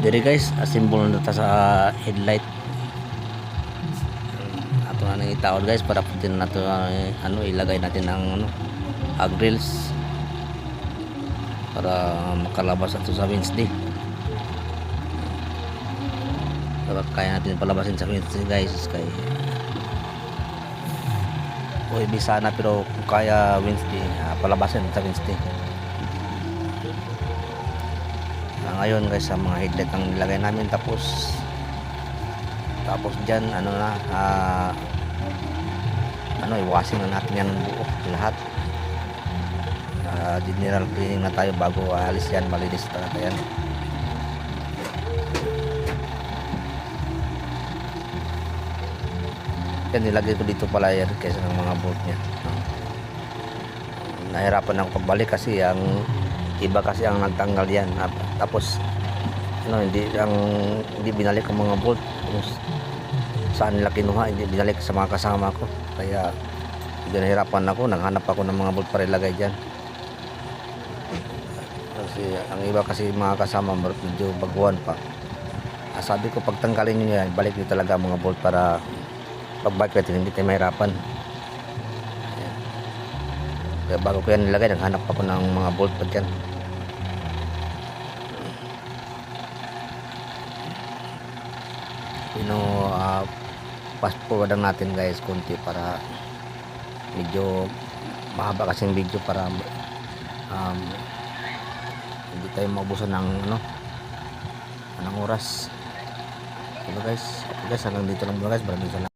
Diri guys, asimbol na ta sa headlight. Ato na nang itaod guys para putin nato ilagay natin ang grills para makalabas ato sa Wednesday. Para kaya natin palabasin sa Wednesday guys kay bisa na pero kung kaya Wednesday palabasin sa Wednesday. Ngayon guys sa mga headlight ang nilagay namin tapos dyan iwasing na natin yan buo lahat. General cleaning na tayo bago alis yan, malinis talaga yan. Yan nilagay ko dito pala yan kaysa ng mga bolt nya. Nahirapan ako pagbalik kasi ang iba kasi ang nagtanggal yan tapos hindi binalik ang mga bolt kung saan nila kinuha, hindi binalik sa mga kasama ko kaya nahirapan ako, naghanap ako ng mga bolt para ilagay dyan kasi ang iba kasi mga kasama medyo baguhan pa. Sabi ko pagtanggalin nyo yan, balik nyo talaga ang mga bolt para pagbalik natin hindi tayo mahirapan. Kaya bago ko yan nilagay, naghanap ako ng mga bolt pa dyan. Fast forward lang natin guys konti para medyo mahaba kasing video para hindi tayo maubusan ng oras. Okay guys, hanggang dito lang muna guys. Maraming salamat.